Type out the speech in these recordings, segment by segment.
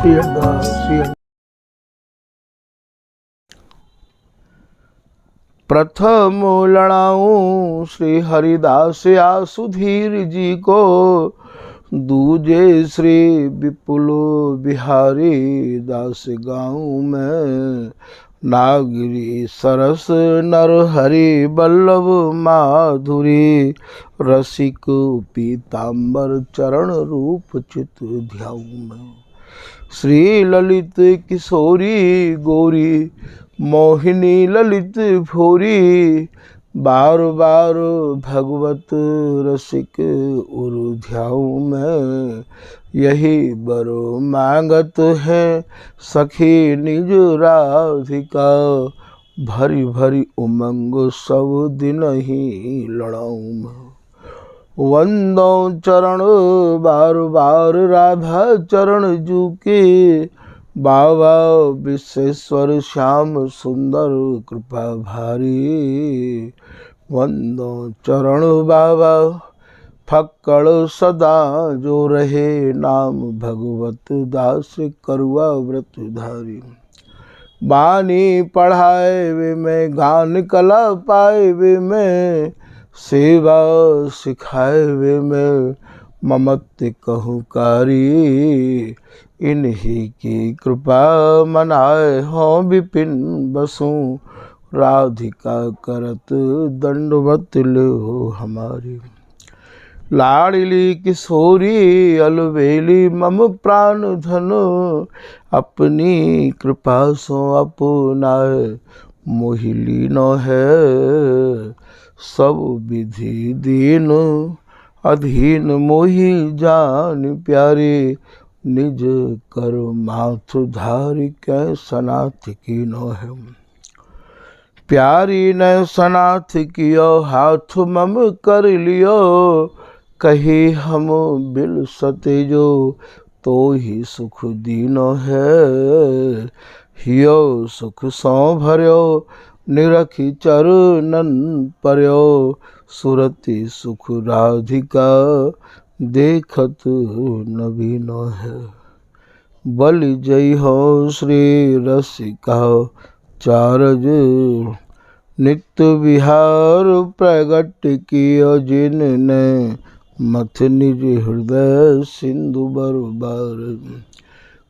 श्री हरिदास। प्रथम लड़ाऊं श्री हरिदास या सुधीर जी को, दूजे श्री विपुल बिहारी दास गाऊं में। नागरी सरस नरहरि बल्लभ माधुरी, रसिक पीताम्बर चरण रूप चित ध्याऊं मैं। श्री ललित किशोरी गौरी मोहिनी ललित भोरी, बार बार भगवत रसिक उरु ध्याऊं मैं। यही बरो मांगत है सखी निज राधिका, भरी भरी उमंग सब दिन ही लड़ाऊं मैं। वंदो चरण बार बार राधा चरण जू के, बाबा विश्वेश्वर श्याम सुंदर कृपा भारी। वंदो चरण बाबा फक्कड़ सदा जो रहे, नाम भगवत दास करुआ व्रत धारी। बानी पढ़ाए वे में गान कला पाए वे में, सेवा सिखाए वे में ममत्व कहूकारी। इन्हीं की कृपा मनाए हों विपिन बसुं, राधिका करत दंडवत लो हमारी। लाडली किशोरी अलबेली मम प्राण धन, अपनी कृपा सो अपनाए मोहिली न है। सब विधि दीन अधीन मोहि जान प्यारे, निज कर माथ धारी कै सनाथ की न है। प्यारी न सनाथ कियो हाथ मम कर लियो, कही हम बिल सते जो तो ही सुख दीनो है। हियो सुख सौ भर्यो निरखी चरणन पर्यो, सुरति सुख राधिका देखत नवीनो है। बलि जय हो श्री रसिका चारज, नित्य विहार प्रगट कियो जिनने, मथ निज हृदय सिंधु बरबार।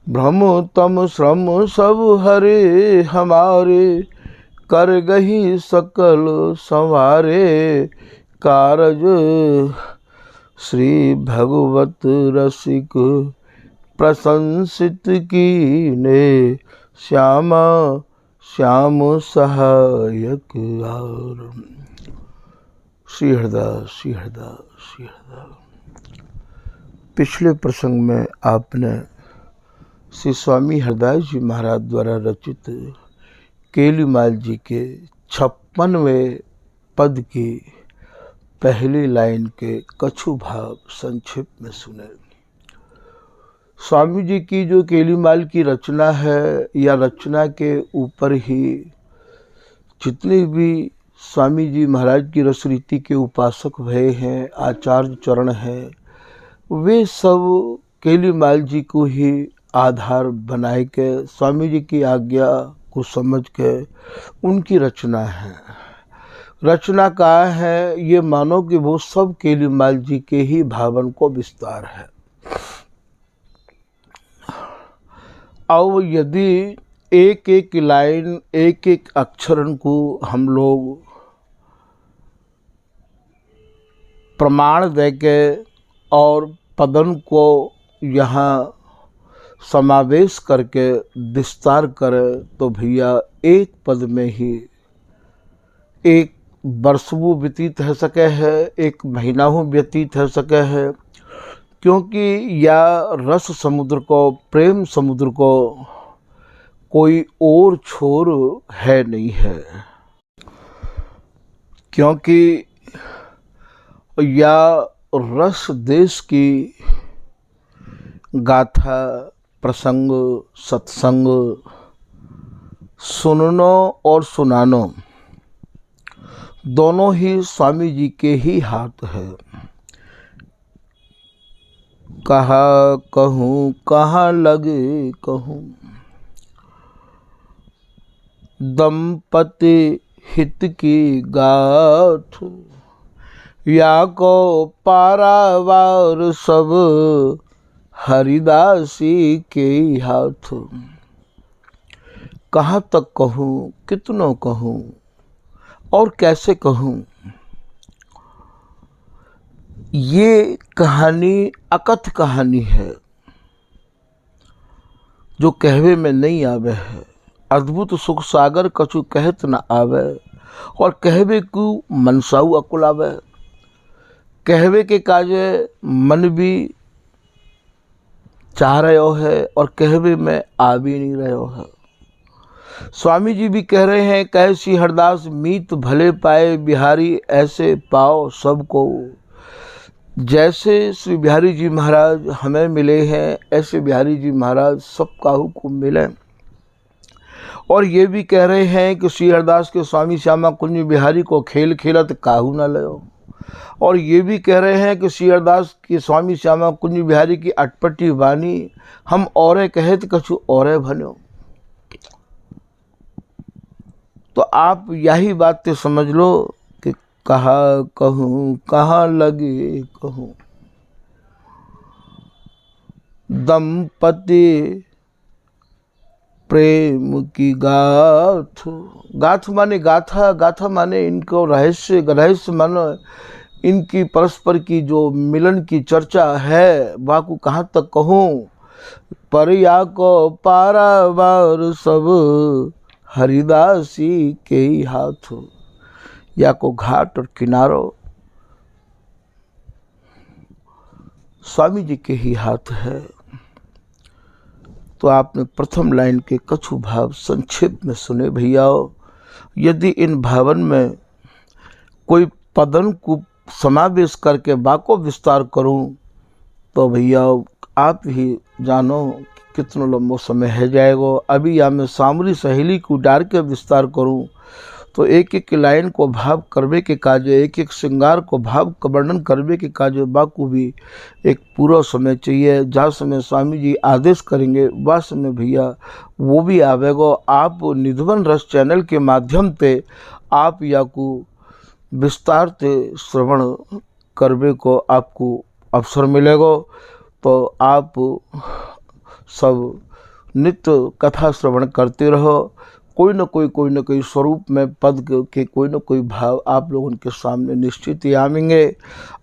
भ्रम तम श्रम सब हरे हमारे, कर गही सकल संवारे। कारज श्री भगवत रसिक प्रशंसित कीने, श्यामा श्याम सहायक आर। श्री हरिदास श्री हरिदास श्री हरिदास। पिछले प्रसंग में आपने श्री स्वामी हरदास जी महाराज द्वारा रचित केलीमाल जी के 56वें पद की पहली लाइन के कछु भाव संक्षेप में सुने। स्वामी जी की जो केलीमाल की रचना है, या रचना के ऊपर ही जितने भी स्वामी जी महाराज की रसरीति के उपासक भय हैं, आचार्य चरण हैं, वे सब केलीमाल जी को ही आधार बनाए के स्वामी जी की आज्ञा को समझ के उनकी रचना है। रचना का है, ये मानो कि वो सब केलीमाल जी के ही भावन को विस्तार है। अब यदि एक एक लाइन एक एक अक्षरन को हम लोग प्रमाण देके और पदन को यहाँ समावेश करके विस्तार करें, तो भैया एक पद में ही एक वर्षों व्यतीत हो सके है, एक महीना हो व्यतीत हो सके है। क्योंकि या रस समुद्र को, प्रेम समुद्र को कोई और छोर है नहीं है। क्योंकि या रस देश की गाथा, प्रसंग, सत्संग सुननो और सुनानो दोनों ही स्वामी जी के ही हाथ है। कहा कहूँ कहाँ लगे कहूँ, दंपति हित की गाथ, या को पारावार सब हरिदासी के हाथ। कहाँ तक कहूँ, कितनों कहूँ और कैसे कहूँ। ये कहानी अकथ कहानी है जो कहवे में नहीं आवे है। अद्भुत सुख सागर कछु कहत न आवे, और कहवे को मनसाऊ अकुल आवे। कहवे के काजे मन भी चाह रहे है और कहवे में आ भी नहीं रहे है। स्वामी जी भी कह रहे हैं, कैसी हरदास मीत भले पाए बिहारी, ऐसे पाओ सबको। जैसे श्री बिहारी जी महाराज हमें मिले हैं, ऐसे बिहारी जी महाराज सब काहू को मिले। और ये भी कह रहे हैं कि श्री हरदास के स्वामी श्यामा कुंज बिहारी को खेल खेलत काहू न लो। और ये भी कह रहे हैं कि श्री हरदास के स्वामी श्यामा कुंज बिहारी की अटपटी वाणी, हम औरे कहत कछु औरे भन्यो। तो आप यही बातें समझ लो कि कहा कहूँ कहाँ लगे कहूँ, दंपति प्रेम की गाथ। गाथ माने गाथा, गाथा माने इनको रहस्य, रहस्य मानो इनकी परस्पर की जो मिलन की चर्चा है, वाकू कहाँ तक कहूँ। परिया को पारावार सब हरिदासी के ही हाथ, या को घाट और किनारो स्वामी जी के ही हाथ है। तो आपने प्रथम लाइन के कछु भाव संक्षेप में सुने भैयाओ। यदि इन भावन में कोई पदन को समावेश करके बाको विस्तार करूं तो भैया आप ही जानो कितना लंबो समय है जाएगा। अभी या मैं सामरी सहेली को डार के विस्तार करूं तो एक एक लाइन को भाव करवे के काजे, एक एक श्रृंगार को भाव का वर्णन करवे के काजे बाकू भी एक पूरा समय चाहिए। जहाँ समय स्वामी जी आदेश करेंगे वह समय भैया वो भी आवेगा। आप निधवन रस चैनल के माध्यम से आप या को विस्तार से श्रवण करवे को आपको अवसर मिलेगा। तो आप सब नित्य कथा श्रवण करते रहो। कोई न कोई स्वरूप में पद के कोई न कोई भाव आप लोगों के सामने निश्चित ही आएंगे।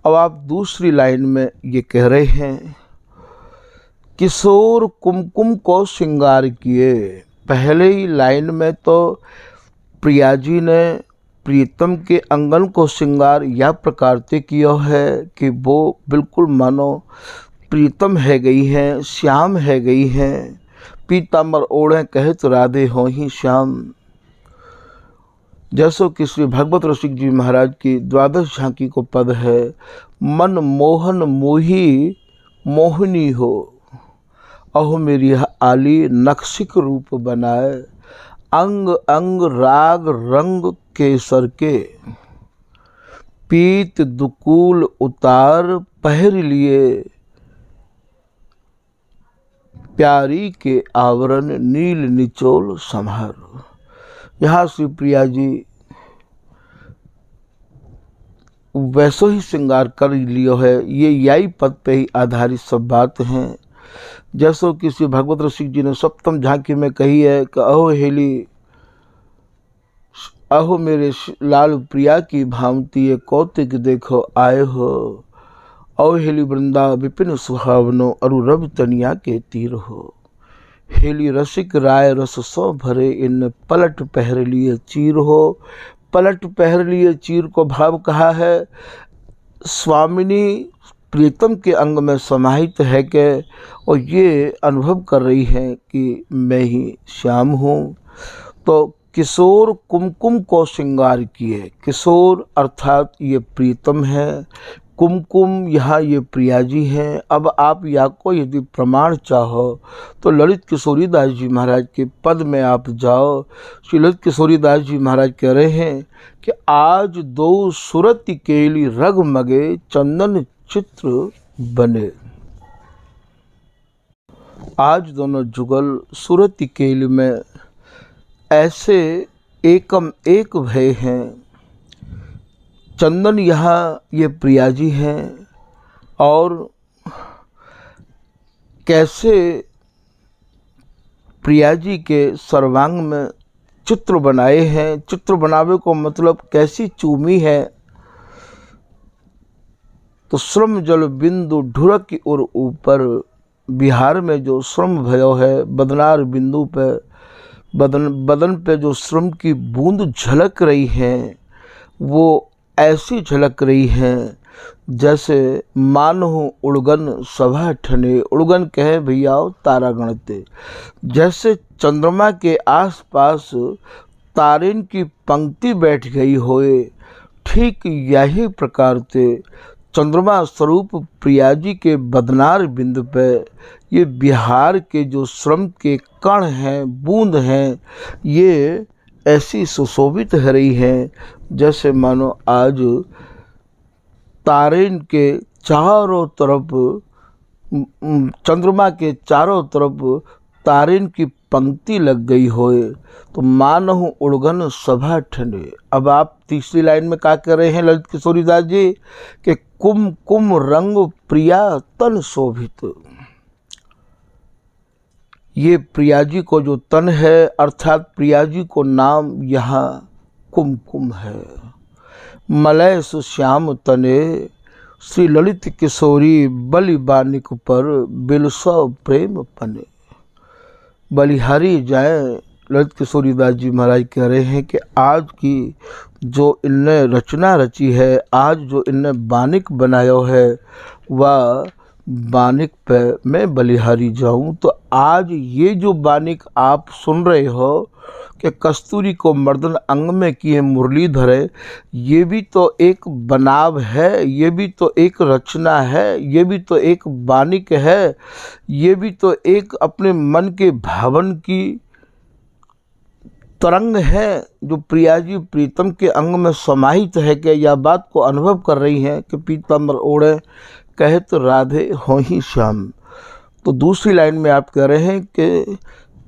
अब आप दूसरी लाइन में ये कह रहे हैं, किशोर कुमकुम को श्रृंगार किए। पहले ही लाइन में तो प्रिया जी ने प्रीतम के अंगन को श्रृंगार या प्रकार से किया है कि वो बिल्कुल मानो प्रीतम है गई हैं, श्याम है गई हैं। पीताम्बर ओढ़े कहत राधे हो ही श्याम। जैसो कि श्री भगवत रसिक जी महाराज की द्वादश झांकी को पद है, मन मोहन मोही मोहनी हो, अहो मेरी आली नक्शिक रूप बनाए। अंग अंग राग रंग केसर के, पीत दुकूल उतार पहर लिए। प्यारी के आवरण नील निचोल संहार। यहाँ श्री प्रिया जी वैसो ही श्रृंगार कर लियो है। ये यही पद पे ही आधारित सब बात हैं। जैसो कि श्री भगवत रसिक जी ने सप्तम झांकी में कही है कि अहो हेली, अहो मेरे लाल प्रिया की भांति ये कौतिक देखो आए हो। औ हेली वृंदा विपिन सुहावनो अरु रवि तनिया के तीर हो। हेली रसिक राय रस सौ भरे, इन पलट पहर लिए चीर हो। पलट पहर लिए चीर को भाव कहा है, स्वामिनी प्रीतम के अंग में समाहित है के, और ये अनुभव कर रही है कि मैं ही श्याम हूँ। तो किशोर कुमकुम को श्रृंगार किए। किशोर अर्थात ये प्रीतम है, कुमकुम यहाँ ये प्रिया जी हैं। अब आप या को यदि प्रमाण चाहो तो ललित किशोरीदास जी महाराज के पद में आप जाओ। श्री ललित किशोरीदास जी महाराज कह रहे हैं कि आज दो सूरत केली रग मगे, चंदन चित्र बने। आज दोनों जुगल सूरत केल में ऐसे एकम एक भय हैं। चंदन यहाँ ये प्रिया जी हैं और कैसे प्रिया जी के सर्वांग में चित्र बनाए हैं। चित्र बनावे को मतलब कैसी चूमी है तो श्रम जल बिंदु ढुरक की ओर ऊपर बिहार में जो श्रम भयो है बदनार बिंदु पे बदन पे जो श्रम की बूंद झलक रही है वो ऐसी झलक रही है जैसे मानो उड़गन सभा ठने। उड़गन कहे भैया तारा गणते, जैसे चंद्रमा के आसपास तारिन की पंक्ति बैठ गई होए, ठीक यही प्रकार से चंद्रमा स्वरूप प्रिया जी के बदनार बिंदु पे ये बिहार के जो श्रम के कण हैं बूंद हैं ये ऐसी सुशोभित हो रही हैं जैसे मानो आज तारिन के चारों तरफ चंद्रमा के चारों तरफ तारिन की पंक्ति लग गई होए तो मानहु उड़गन सभा ठंडे। अब आप तीसरी लाइन में क्या कर रहे हैं ललित किशोरीदास जी कि कुम कुम रंग प्रिया तन शोभित। ये प्रिया जी को जो तन है अर्थात प्रिया जी को नाम यहाँ कुमकुम है। मलय सुश्याम तने श्री ललित किशोरी बलि बानिक पर बिलसव प्रेम पने। बलिहारी जाए ललित किशोरीदास जी महाराज कह रहे हैं कि आज की जो इनने रचना रची है, आज जो इनने बानिक बनाया है वह बानिक पे मैं बलिहारी जाऊं। तो आज ये जो बानिक आप सुन रहे हो कि कस्तूरी को मर्दन अंग में किए मुरलीधर है, ये भी तो एक बनाव है, ये भी तो एक रचना है, ये भी तो एक बानिक है, ये भी तो एक अपने मन के भावन की तरंग है जो प्रिया जी प्रीतम के अंग में समाहित है। कि यह बात को अनुभव कर रही हैं कि पीताम्बर ओढ़े कहत राधे हो ही श्याम। तो दूसरी लाइन में आप कह रहे हैं कि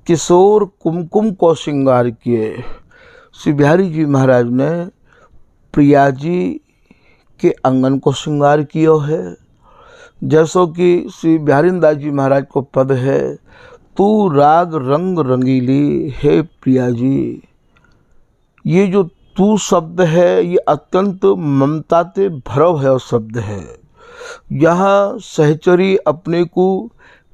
किशोर कुमकुम को श्रृंगार किए। श्री बिहारी जी महाराज ने प्रिया जी के अंगन को श्रृंगार किया है। जैसो कि श्री बिहारी दास जी महाराज को पद है, तू राग रंग रंगीली हे प्रिया जी। ये जो तू शब्द है ये अत्यंत ममता से भरा हुआ शब्द है। यहाँ सहचरी अपने को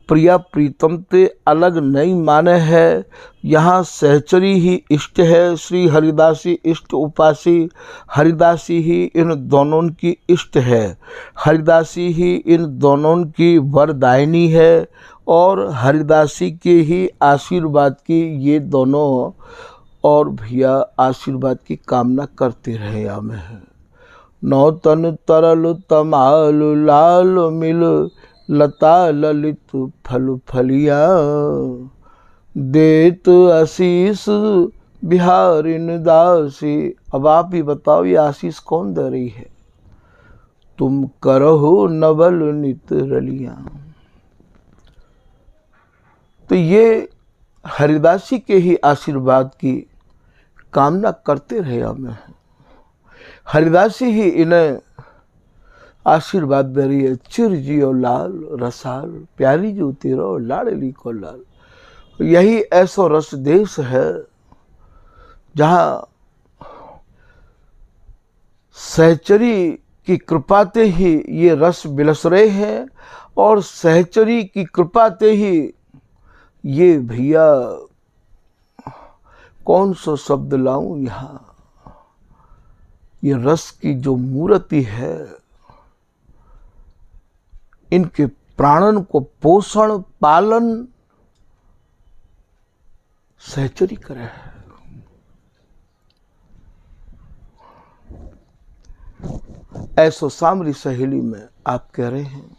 प्रिया प्रीतम से अलग नहीं माने है। यहाँ सहचरी ही इष्ट है। श्री हरिदासी इष्ट उपासी, हरिदासी ही इन दोनों की इष्ट है। हरिदासी ही इन दोनों की वरदायिनी है और हरिदासी के ही आशीर्वाद की ये दोनों और भैया आशीर्वाद की कामना करते रहे हमें है। नौतन तरल तमाल लाल मिल लता ललित फल फलिया, देत आशीष बिहारिन दासी। अब आप ही बताओ ये आशीष कौन दे रही है? तुम करहो नवल नित रलिया। तो ये हरिदासी के ही आशीर्वाद की कामना करते रहे हमें। हरिदासी ही इन्हें आशीर्वाद दे रही है। चिर जियो लाल रसाल, प्यारी जो तेरो लाडली को लाल। यही ऐसो रस देश है जहाँ सहचरी की कृपा से ही ये रस बिलस रहे हैं और सहचरी की कृपा से ही ये भैया कौन सा शब्द लाऊं यहाँ, ये रस की जो मूर्ति है इनके प्राणन को पोषण पालन सहचरी करे है। ऐसो सामरी सहेली में आप कह रहे हैं,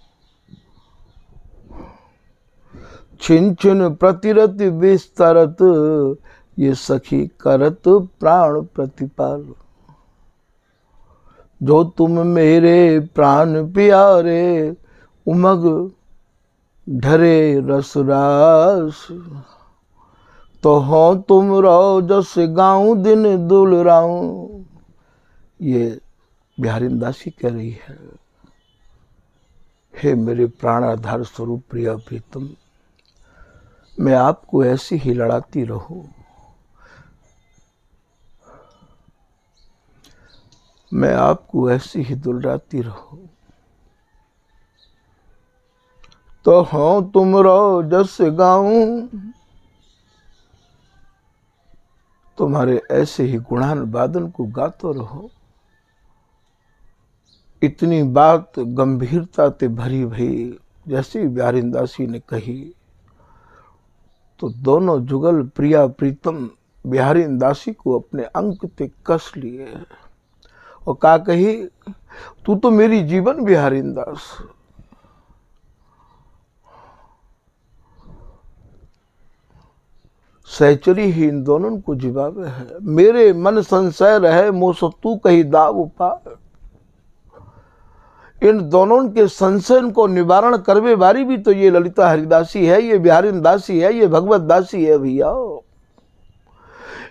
छिन छिन प्रतिरत विस्तरत ये सखी करत प्राण प्रतिपाल। जो तुम मेरे प्राण प्यारे उमग ढरे रसरास तो हो तुम रो जस गाऊं दिन दुलराऊं। ये बिहारी दासी कह रही है, हे मेरे प्राणाधार स्वरूप प्रिया प्रीतम, मैं आपको ऐसी ही लड़ाती रहूं, मैं आपको ऐसी ही दुलराती रहूं। तो हो तुम रो जस गाऊं, तुम्हारे ऐसे ही गुणान वादन को गातो रहो। इतनी बात गंभीरता से भरी भई जैसी बिहारी दासी ने कही तो दोनों जुगल प्रिया प्रीतम बिहारी दासी को अपने अंक ते कस लिए और का कही, तू तो मेरी जीवन बिहारी दास। सहचरी ही इन दोनों को जिबावे है, मेरे मन संशय रहे मोस तू कही दाव पार। इन दोनों के संशय को निवारण करवे वाली भी तो ये ललिता हरिदासी है, ये बिहारी दासी है, ये भगवत दासी है भैया।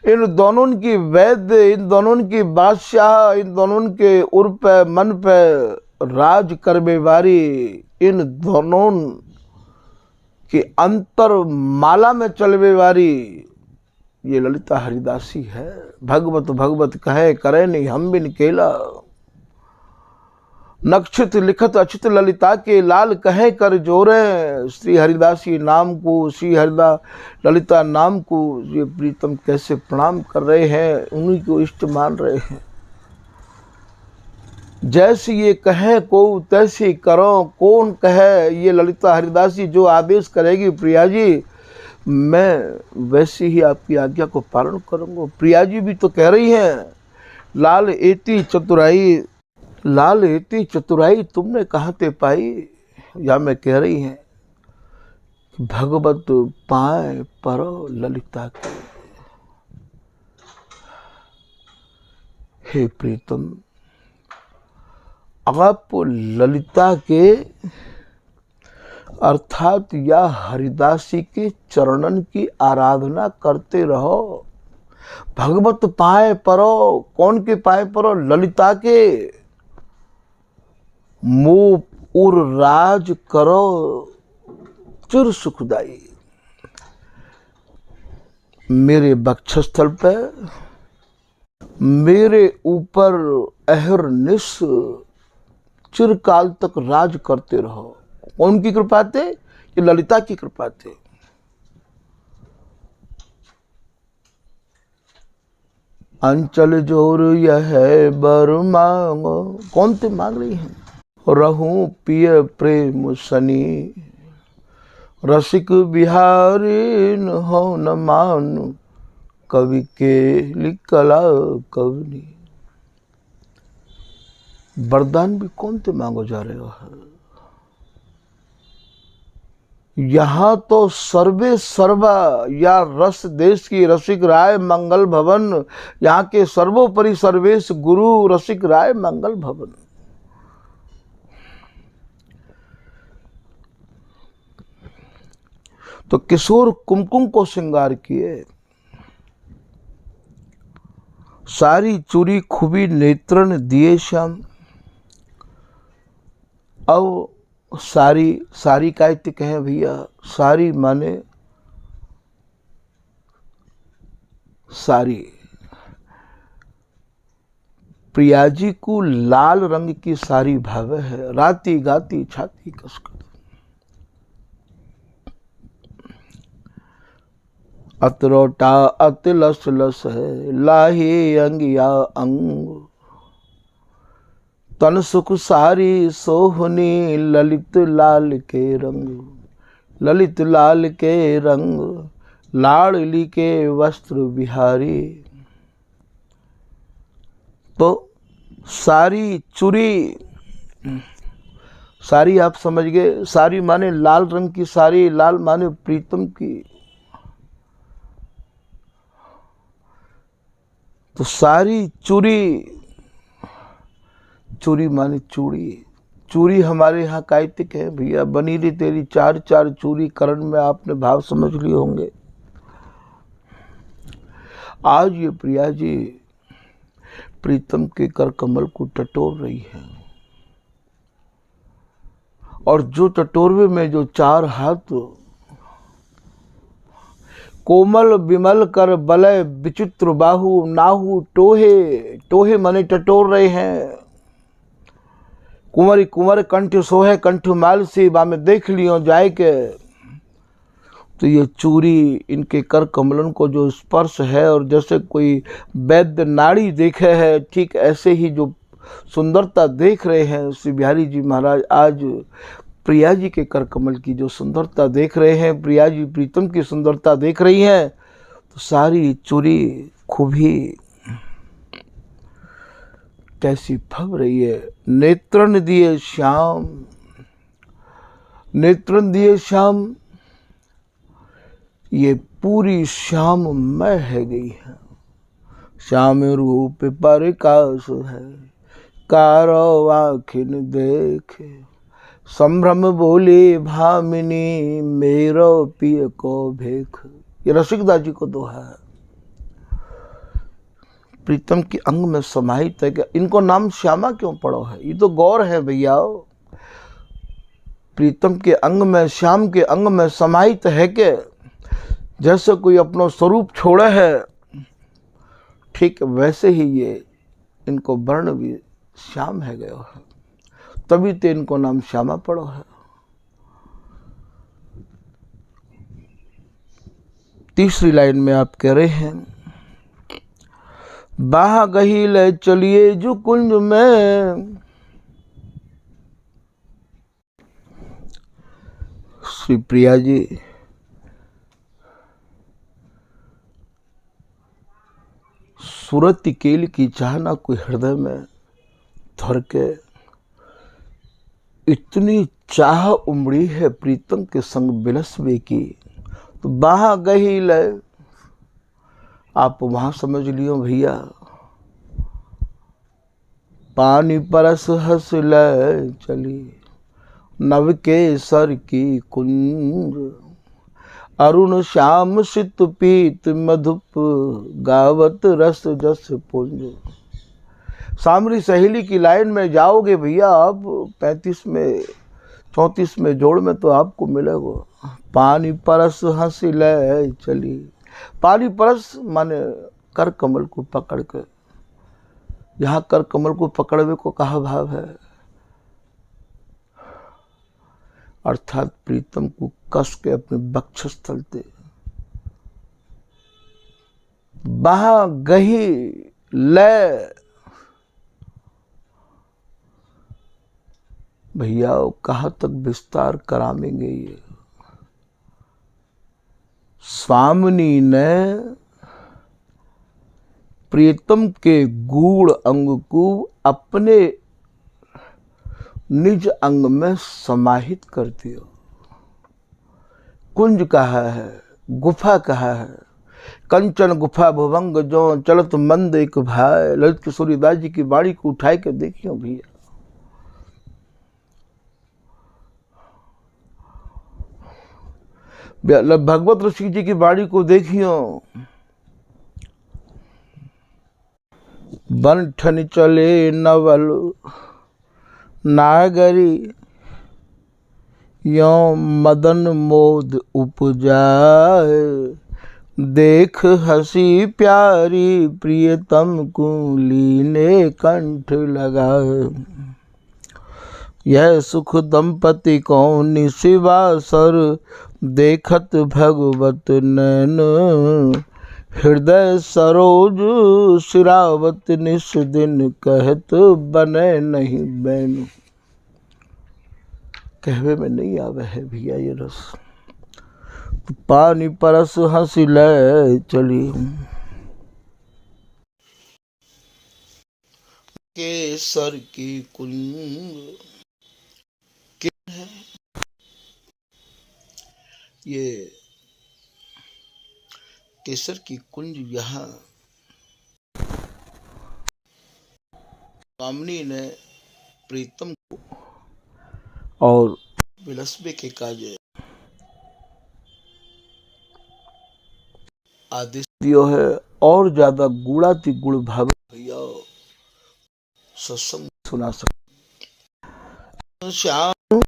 इन दोनों की वैद्य, इन दोनों की बादशाह, इन दोनों के उर पे मन पे राज करवे वाली, इन दोनों की अंतर माला में चलवे वाली ये ललिता हरिदासी है। भगवत भगवत कहे करे नहीं हम बिन केला, नक्षत्र लिखत अचित ललिता के लाल कहे कर जोरे। श्री हरिदासी नाम को, श्री हरिदा ललिता नाम को ये प्रीतम कैसे प्रणाम कर रहे हैं, उन्हीं को इष्ट मान रहे हैं। जैसे ये कहे को तैसे करो, कौन कहे, ये ललिता हरिदासी जो आदेश करेगी प्रिया जी, मैं वैसी ही आपकी आज्ञा को पालन करूंगा। प्रिया जी भी तो कह रही हैं, लाल एती चतुराई, लाल एती चतुराई तुमने कहाँ ते पाई। या मैं कह रही हैं भगवत पाए परो ललिता के। हे प्रीतम, आप ललिता के अर्थात या हरिदासी के चरणन की आराधना करते रहो। भगवत पाए परो, कौन के पाए परो, ललिता के। मोह उर राज करो चिर सुखदाई। मेरे वक्षस्थल पे मेरे ऊपर अहरनिश चिरकाल तक राज करते रहो। कौन की कृपा थे, ये ललिता की कृपा थे। अंचल जोर यह बर मांगो, कौन ते मांग रही हैं। रहूं पिय प्रेम सनी, रसिक बिहारी न हो न मान, कवि के लिखला कवनी। वरदान भी कौन ते मांगो जा रहे हो। यहाँ तो सर्वे सर्वा या रस देश की रसिक राय मंगल भवन, यहाँ के सर्वोपरि सर्वेश गुरु रसिक राय मंगल भवन। तो किशोर कुमकुम को श्रृंगार किए, सारी चूरी खूबी नेत्रन दिए श्याम। अब सारी, सारी का इत्य कहें भैया, सारी माने सारी। प्रिया जी को लाल रंग की सारी भावे है, राती गाती छाती कसकर। अतरोटा अत लस लस है, लाही अंगिया अंग। तन सुख सारी सोहनी, ललित लाल के रंग। ललित लाल के रंग, लाडली के वस्त्र बिहारी। तो सारी चूरी, सारी आप समझ गए, सारी माने लाल रंग की सारी, लाल माने प्रीतम की। तो सारी चूरी, चूरी माने चूड़ी, चूड़ी हमारे यहाँ कायतिक है भैया, बनी रही तेरी चार चार चूड़ी, करण में आपने भाव समझ लिए होंगे। आज ये प्रिया जी प्रीतम के कर कमल को टटोर रही है, और जो टटोरवे में जो चार हाथ कोमल विमल कर बलय विचित्र बाहु नाहु टोहे, टोहे माने टटोर रहे हैं। कुंवरी कुंवर कंठ सोहे कंठ माल से बा में देख लियो जाए के, तो ये चूरी इनके कर कमलन को जो स्पर्श है, और जैसे कोई वैद्य नाड़ी देखे है, ठीक ऐसे ही जो सुंदरता देख रहे हैं श्री बिहारी जी महाराज आज प्रिया जी के कर कमल की जो सुंदरता देख रहे हैं, प्रिया जी प्रीतम की सुंदरता देख रही हैं, तो सारी चूरी खूबी कैसी फब रही है। नेत्रन दिए श्याम, नेत्रन दिए श्याम, ये पूरी श्याम मैं है गई है। श्याम रूप पर कास है, कारो आखिन देखे, संभ्रम बोले भामिनी मेरो पिय को भेख। ये रसिकदास जी को दोहा है। प्रीतम के अंग में समाहित है कि इनको नाम श्यामा क्यों पड़ो है, ये तो गौर है भैया। प्रीतम के अंग में, श्याम के अंग में समाहित है कि जैसे कोई अपना स्वरूप छोड़ा है, ठीक वैसे ही ये इनको वर्ण भी श्याम है गयो है, तभी तो इनको नाम श्यामा पड़ो है। तीसरी लाइन में आप कह रहे हैं, बाह गही ले चलिए जो कुंज में, श्री प्रिया जी सूरत केल की चाहना कोई हृदय में धर के इतनी चाह उमड़ी है प्रीतम के संग बिलसवे की, तो बाह गही ले, आप वहां समझ लियो भैया, पानी परस हंस ले चली नव के सर की कुंज, अरुण श्याम सित पीत मधुप गावत रस जस पुंज। सामरी सहेली की लाइन में जाओगे भैया आप, 35 में 34 में जोड़ में तो आपको मिलेगा, पानी परस हंस ले चली। पानी परस माने कर कमल को पकड़ कर, यहाँ कर कमल को पकड़वे को कहा भाव है, अर्थात प्रीतम को कस के अपने वक्षस्थल पे बाह गही ले। भैया कहाँ तक विस्तार कराएंगे ये। स्वामिनी ने प्रीतम के गूढ़ अंग को अपने निज अंग में समाहित कर दिया। कुंज कहा है, गुफा कहा है, कंचन गुफा भुवंग जो चलत मंद एक भाई। ललित किशोरी दास जी की बाड़ी को उठाए के देखियो भैया, भगवत ऋषि जी की बाड़ी को देखियो, बंठन चले नवल नागरी, यो मदन मोद उपजाए, देख हंसी प्यारी प्रियतम कुली ने कंठ लगाए। यह सुख दंपति कौन शिवासर, देखत भगवत नैन, हृदय सरोज सिरावत निस दिन, कहत बने नहीं बैन। कहवे में नहीं आवे है भैया ये रस। पानी परस हंसी ले चली, केसर की कुंज है ये, केसर की कुंज यहाँ स्वामिनी ने प्रीतम को और विलसबे के काजे आदेश दियो है और ज्यादा गुड़ाति गुड़ भाव भैया सत्संग सुना सकते। श्याम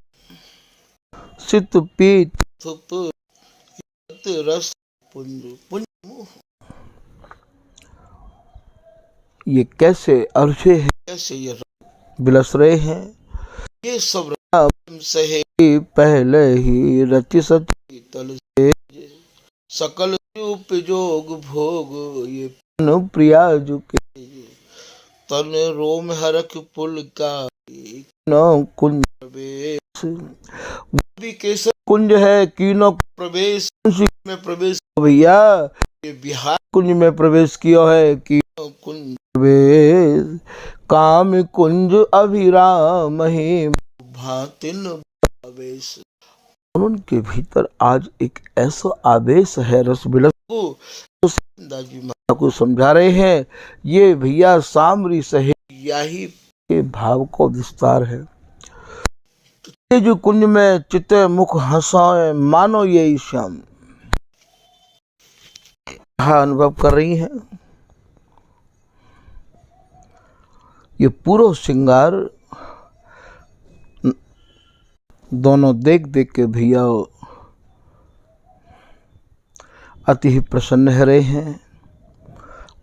सित पीत रस पुंज पुंज ये कैसे अर्षे हैं, कैसे ये बिलस रहे हैं, ये सब सहे पहले ही रचि सची तल से सकल उपयोग भोग ये प्रिया जुके तन रोम हरक पुल का न कुंज प्रवेश केसर कुंज है कीनो प्रवेश में प्रवेश भैया ये बिहार कुंज में प्रवेश किया है कि कुंज प्रवेश काम कुंज अभिराम ही भातिन आवेश। उनके भीतर आज एक ऐसा आवेश है रस बिलस को समझा रहे हैं। ये भैया सामरी सहे यही के भाव को विस्तार है। ये जो कुंज में चित्ते मुख हंसाए मानो ये श्याम हाँ अनुभव कर रही हैं। ये पूरा श्रृंगार दोनों देख देख के भैया अति ही प्रसन्न है रहे हैं।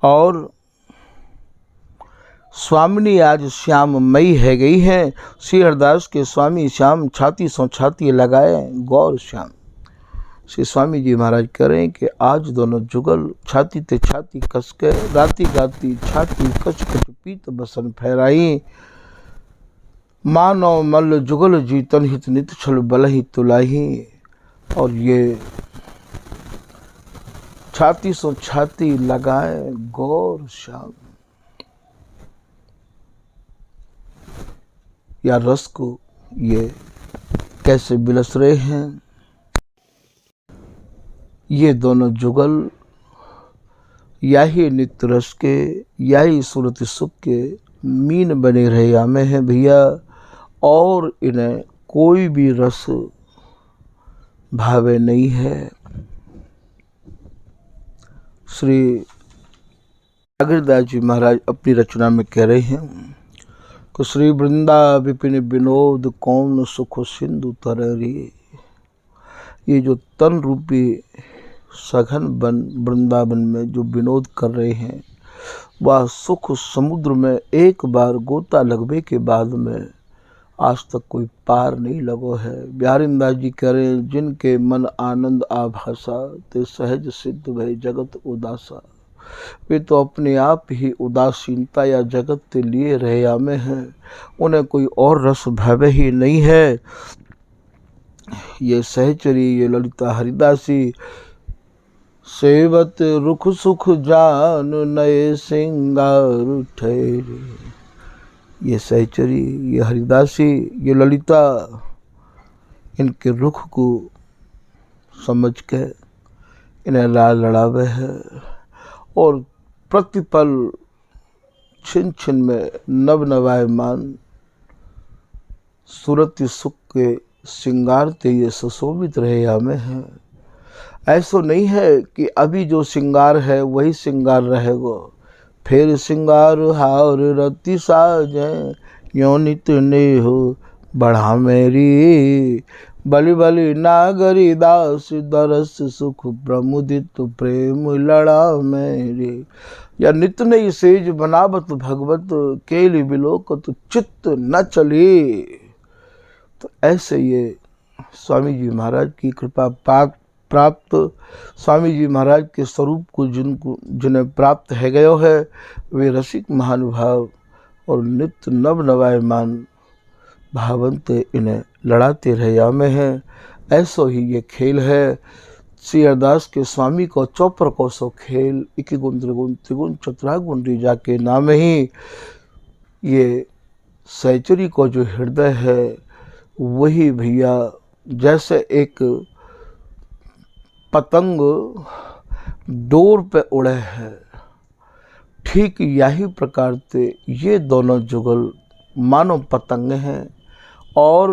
और स्वामिनी आज श्याममयी है गई हैं। श्री हरदास के स्वामी श्याम छाती सौ छाती लगाए गौर श्याम। श्री स्वामी जी महाराज कह रहे हैं कि आज दोनों जुगल छाती ते छाती कस के राती गाती छाती कच कच पीत बसन फहराई मानो मल जुगल जीतन हित नित छल बल ही तुलाही। और ये छाती सो छाती लगाए गौर श्याम या रस को ये कैसे बिलस रहे हैं। ये दोनों जुगल या ही नित्य रस के या ही सुरत सुख के मीन बने रहे आमे हैं भैया। और इन्हें कोई भी रस भावे नहीं है। श्री अग्रदास जी महाराज अपनी रचना में कह रहे हैं कि श्री वृंदा विपिन विनोद कौन सुख सिंधु तररी। ये जो तन रूपी सघन वन वृंदावन में जो विनोद कर रहे हैं वह सुख समुद्र में एक बार गोता लगने के बाद में आज तक कोई पार नहीं लगो है। बिहारीदास जी कह रहे हैं जिनके मन आनंद आभासा ते सहज सिद्ध भय जगत उदासा। वे तो अपने आप ही उदासीनता या जगत के लिए रहे आमे हैं। उन्हें कोई और रस भावे ही नहीं है। ये सहचरी ये ललिता हरिदासी सेवत रुख सुख जान नए सिंगार ठहरे। ये सहचरी ये हरिदासी ये ललिता इनके रुख को समझ के इन्हें लाल लड़ावे है। और प्रतिपल छिन छिन में नव नवायमान सूरत सुख के श्रृंगार ते ये सुशोभित रहे हमें हैं। ऐसा नहीं है कि अभी जो श्रृंगार है वही श्रृंगार रहेगा। फिर श्रृंगार हार रति साजे यो नित ने हो बढ़ा मेरी बलि बलि नागरी दास दरस सुख प्रमुदित प्रेम लड़ा मेरी। या नित नई सेज बनावत भगवत केली बिलोकत चित्त न चली। तो ऐसे ये स्वामी जी महाराज की कृपा प्राप्त स्वामी जी महाराज के स्वरूप को जिन्हें प्राप्त है गयो है वे रसिक महानुभाव और नित्य नव नवायमान भावंत इन्हें लड़ाते रहे आमे हैं। ऐसो ही ये खेल है। श्री हरदास के स्वामी को चौपर को सो खेल इक्की गुण त्रिगुण त्रिगुण चतुरागुण रीजा के नाम ही ये सहचरी को जो हृदय है वही भैया जैसे एक पतंग डोर पे उड़े है ठीक यही प्रकार से ये दोनों जुगल मानो पतंग हैं। और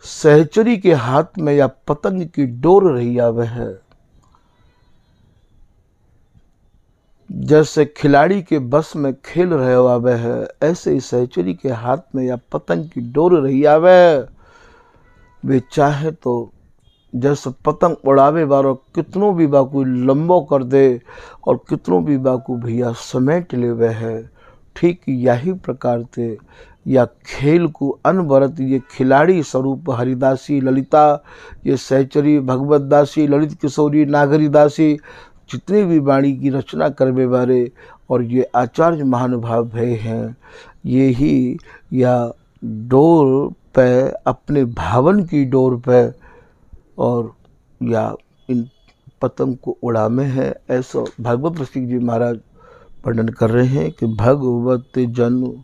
सहचरी के हाथ में या पतंग की डोर रही आवे है। जैसे खिलाड़ी के बस में खेल रहे आवे है, ऐसे ही सहचरी के हाथ में या पतंग की डोर रही आवे। वे चाहे तो जैसे पतंग उड़ावे वालों कितनों भी बाकू लंबो कर दे और कितनों भी बाकू भैया समेट लेवे है। ठीक यही प्रकार से या खेल को अनवरत ये खिलाड़ी स्वरूप हरिदासी ललिता, ये सहचरी भगवत दासी, ललित किशोरी, नागरी दासी, जितने भी वाणी की रचना करवे वाले और ये आचार्य महानुभाव भय हैं, ये ही या डोर पे अपने भावन की डोर पे और या इन पतंग को उड़ामे हैं। ऐसा भागवत रसिक जी महाराज वर्णन कर रहे हैं कि भगवत जन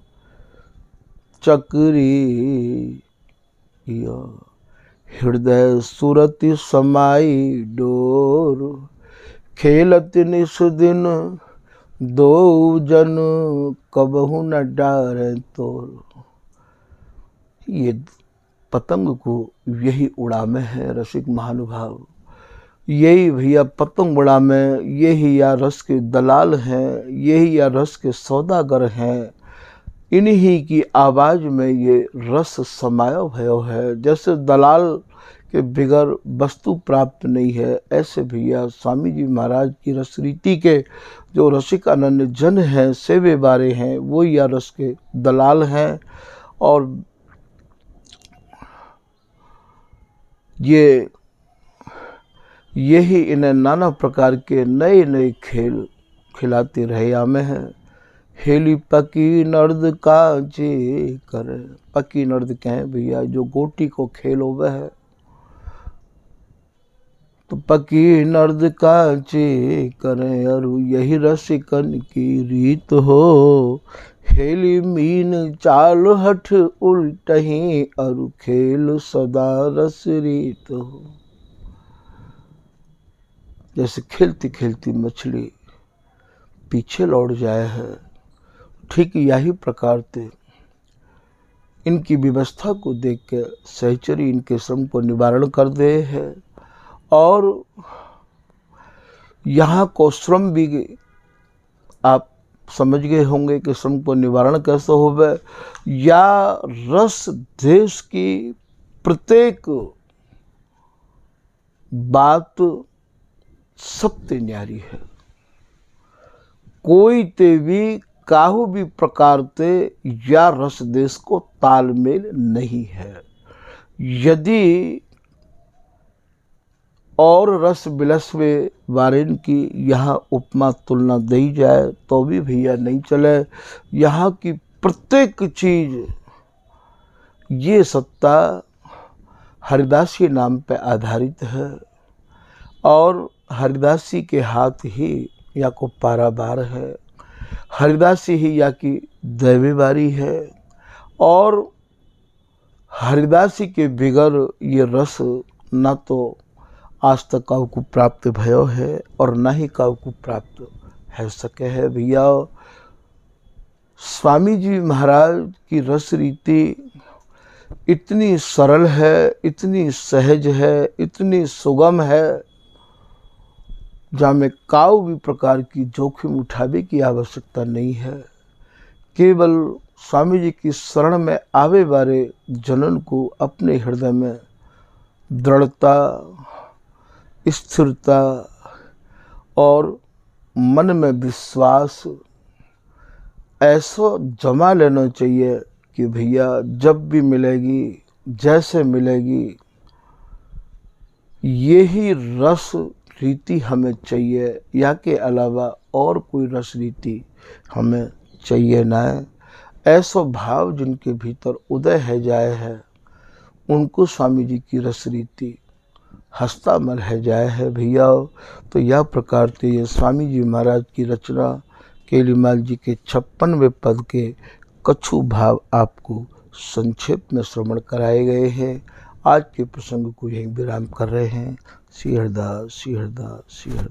चक्री हृदय सुरति समाई डोर, खेलत निस दिन दो जन कबहु न डारे तोर। ये पतंग को यही उड़ामे है रसिक महानुभाव, यही भैया पतंग उड़ामे, यही या रस के दलाल हैं, यही या रस के सौदागर हैं। इन्हीं की आवाज़ में ये रस समाया भयो है। जैसे दलाल के बिगर वस्तु प्राप्त नहीं है, ऐसे भैया स्वामी जी महाराज की रस रीति के जो रसिक अनन्य जन हैं, सेवे बारे हैं, वो या रस के दलाल हैं। और यही इन्हें नाना प्रकार के नए नए खेल खिलाते रहे आमे हैं। हेली पकी नर्द कांचे करे, पकी नर्द कहें भैया जो गोटी को खेल होवे है, तो पकी नर्द कांचे करे अरु यही रसिकन की रीत हो। हेली मीन चाल हठ उल्टही अरु खेल सदा रस रीत हो। जैसे खेलती खेलती मछली पीछे लौट जाए है, ठीक यही प्रकार से इनकी व्यवस्था को देख के सहचरी इनके श्रम को निवारण कर दे है। और यहाँ को श्रम भी आप समझ गए होंगे कि श्रम को निवारण कैसे होवे। या रस देश की प्रत्येक बात सत्य न्यारी है, कोई ते भी काहू भी प्रकार ते या रस देश को तालमेल नहीं है। यदि और रस बिलसवे वारिन की यहाँ उपमा तुलना दी जाए तो भी भैया नहीं चले। यहाँ की प्रत्येक चीज ये सत्ता हरिदासी नाम पे आधारित है और हरिदासी के हाथ ही या को पारावार है, हरिदासी ही या की दैवीवारी है। और हरिदासी के बिगर ये रस ना तो आज तक काऊ को प्राप्त भयो है और ना ही काऊ को प्राप्त है सके है। भैया स्वामी जी महाराज की रस रीति इतनी सरल है, इतनी सहज है, इतनी सुगम है, जहाँ में काऊ भी प्रकार की जोखिम उठावे की आवश्यकता नहीं है। केवल स्वामी जी की शरण में आवे वाले जनन को अपने हृदय में दृढ़ता, स्थिरता और मन में विश्वास ऐसा जमा लेना चाहिए कि भैया जब भी मिलेगी, जैसे मिलेगी, यही रस रीति हमें चाहिए, या के अलावा और कोई रस रीति हमें चाहिए ना है। ऐसा भाव जिनके भीतर उदय है जाए है, उनको स्वामी जी की रस रीति हस्तामल है जाए है। भैया तो यह प्रकार से ये स्वामी जी महाराज की रचना केलीमाल जी के 56वें पद के कछु भाव आपको संक्षेप में श्रवण कराए गए हैं। आज के प्रसंग को यहीं विराम कर रहे हैं। श्री हरिदास, श्री हरिदास, श्री हरिदास।